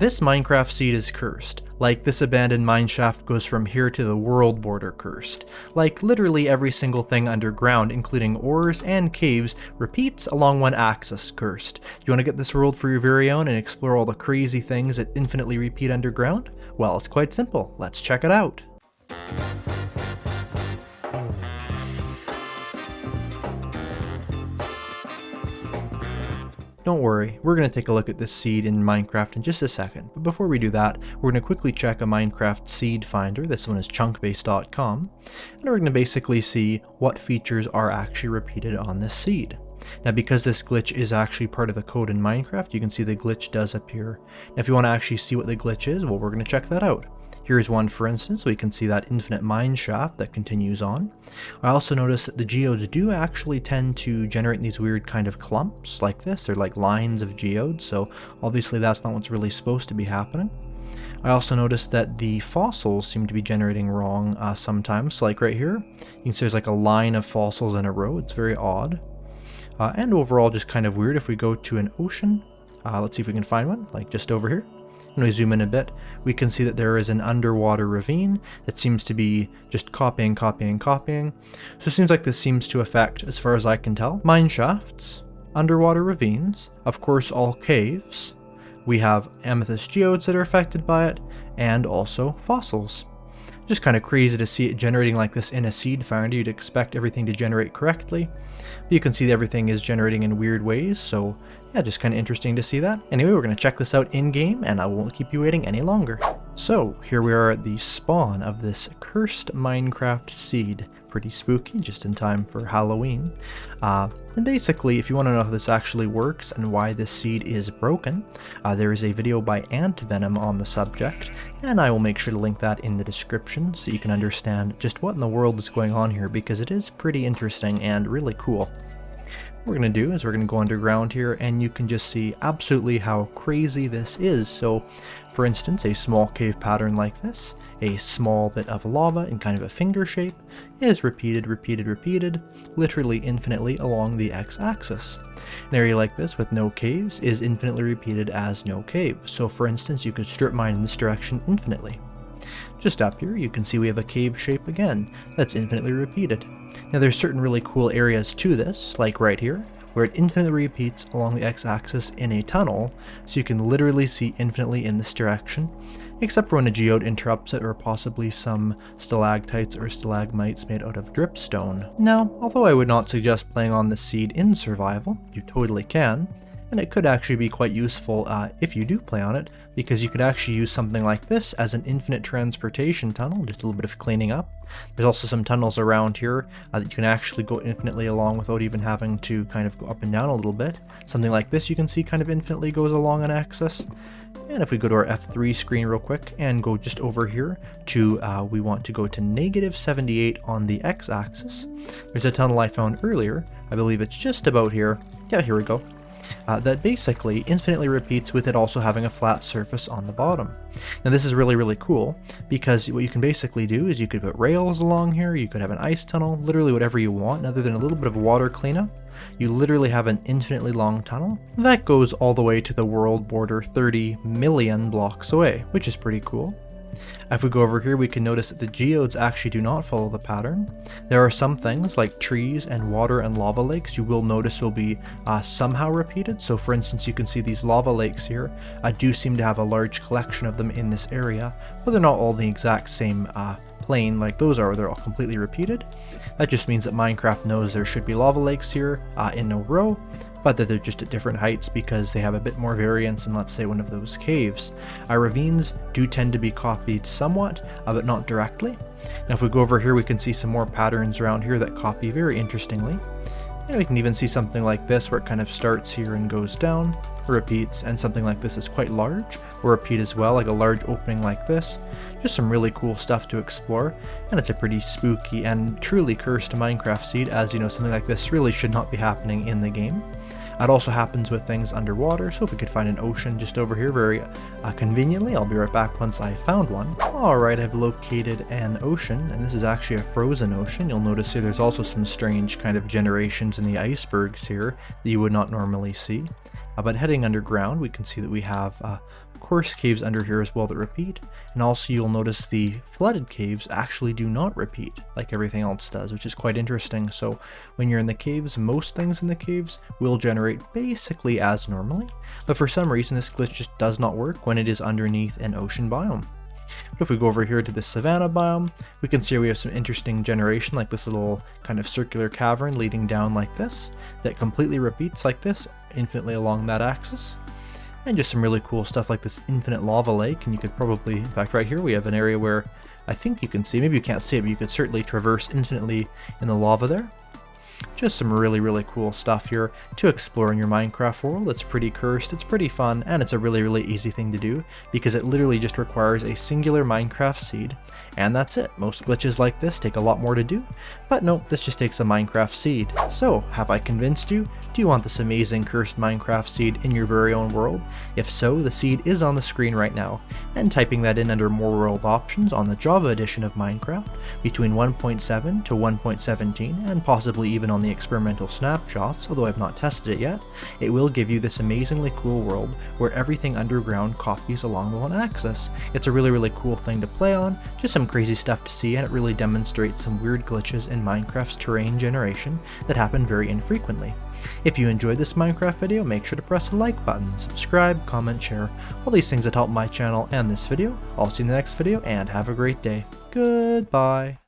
This Minecraft seed is cursed. Like, this abandoned mineshaft goes from here to the world border cursed. Like, literally every single thing underground, including ores and caves, repeats along one axis cursed. Do you want to get this world for your very own and explore all the crazy things that infinitely repeat underground? Well, it's quite simple. Let's check it out. Don't worry, we're going to take a look at this seed in Minecraft in just a second, but before we do that, we're going to quickly check a Minecraft seed finder. This one is chunkbase.com, and we're going to basically see what features are actually repeated on this seed. Now, because this glitch is actually part of the code in Minecraft, you can see the glitch does appear. Now, if you want to actually see what the glitch is, well, we're going to check that out. Here's one, for instance. We can see that infinite mineshaft that continues on. I also noticed that the geodes do actually tend to generate these weird kind of clumps like this. They're like lines of geodes, so obviously that's not what's really supposed to be happening. I also noticed that the fossils seem to be generating wrong sometimes. So like right here, you can see there's like a line of fossils in a row. It's very odd. And overall just kind of weird. If we go to an ocean, let's see if we can find one, like just over here. When we zoom in a bit, we can see that there is an underwater ravine that seems to be just copying. So it seems like this seems to affect, as far as I can tell, mine shafts, underwater ravines, of course all caves. We have amethyst geodes that are affected by it, and also fossils. Just kind of crazy to see it generating like this in a seed finder. You'd expect everything to generate correctly, but you can see that everything is generating in weird ways, so yeah, just kind of interesting to see that. Anyway, we're going to check this out in-game, and I won't keep you waiting any longer. So, here we are at the spawn of this cursed Minecraft seed. Pretty spooky, just in time for Halloween. And basically, if you want to know how this actually works and why this seed is broken, there is a video by Ant Venom on the subject, and I will make sure to link that in the description so you can understand just what in the world is going on here, because it is pretty interesting and really cool. What we're going to do is we're going to go underground here, and you can just see absolutely how crazy this is. So, for instance, a small cave pattern like this, a small bit of lava in kind of a finger shape, is repeated, literally infinitely along the x-axis. An area like this with no caves is infinitely repeated as no cave. So, for instance, you could strip mine in this direction infinitely. Just up here, you can see we have a cave shape again that's infinitely repeated. Now, there's certain really cool areas to this, like right here, where it infinitely repeats along the x-axis in a tunnel, so you can literally see infinitely in this direction, except for when a geode interrupts it, or possibly some stalactites or stalagmites made out of dripstone. Now, although I would not suggest playing on this seed in survival, you totally can, and it could actually be quite useful if you do play on it, because you could actually use something like this as an infinite transportation tunnel, just a little bit of cleaning up. There's also some tunnels around here that you can actually go infinitely along without even having to kind of go up and down a little bit. Something like this you can see kind of infinitely goes along an axis. And if we go to our F3 screen real quick and go just over here to, we want to go to -78 on the x-axis. There's a tunnel I found earlier, I believe it's just about here. Yeah, here we go. That basically infinitely repeats with it also having a flat surface on the bottom. Now this is really cool, because what you can basically do is you could put rails along here, you could have an ice tunnel, literally whatever you want, other than a little bit of water cleanup. You literally have an infinitely long tunnel that goes all the way to the world border 30 million blocks away, which is pretty cool. If we go over here, we can notice that the geodes actually do not follow the pattern. There are some things like trees and water and lava lakes you will notice will be somehow repeated. So for instance, you can see these lava lakes here do seem to have a large collection of them in this area, but they're not all the exact same plane like those are, they're all completely repeated. That just means that Minecraft knows there should be lava lakes here in a row, but that they're just at different heights because they have a bit more variance in, let's say, one of those caves. Ravines do tend to be copied somewhat, but not directly. Now if we go over here, we can see some more patterns around here that copy very interestingly. And we can even see something like this where it kind of starts here and goes down, repeats, and something like this is quite large, will repeat as well, like a large opening like this. Just some really cool stuff to explore, and it's a pretty spooky and truly cursed Minecraft seed, as you know, something like this really should not be happening in the game. It also happens with things underwater, so if we could find an ocean just over here very conveniently, I'll be right back once I found one. Alright, I've located an ocean, and this is actually a frozen ocean. You'll notice here there's also some strange kind of generations in the icebergs here that you would not normally see. But heading underground, we can see that we have coarse caves under here as well that repeat, and also you'll notice the flooded caves actually do not repeat like everything else does, which is quite interesting. So when you're in the caves, most things in the caves will generate basically as normally, but for some reason this glitch just does not work when it is underneath an ocean biome. But if we go over here to the savanna biome, we can see we have some interesting generation, like this little kind of circular cavern leading down like this, that completely repeats like this, infinitely along that axis. And just some really cool stuff like this infinite lava lake, and you could probably, in fact right here we have an area where I think you can see, maybe you can't see it, but you could certainly traverse infinitely in the lava there. Just some really cool stuff here to explore in your Minecraft world. It's pretty cursed, it's pretty fun, and it's a really easy thing to do because it literally just requires a singular Minecraft seed, and that's it. Most glitches like this take a lot more to do, but no, this just takes a Minecraft seed. So, have I convinced you? Do you want this amazing cursed Minecraft seed in your very own world? If so, the seed is on the screen right now, and typing that in under more world options on the Java edition of Minecraft between 1.7 to 1.17, and possibly even on the experimental snapshots, although I've not tested it yet, it will give you this amazingly cool world where everything underground copies along the one axis. It's a really cool thing to play on, just some crazy stuff to see, and it really demonstrates some weird glitches in Minecraft's terrain generation that happen very infrequently. If you enjoyed this Minecraft video, make sure to press the like button, subscribe, comment, share, all these things that help my channel and this video. I'll see you in the next video, and have a great day. Goodbye.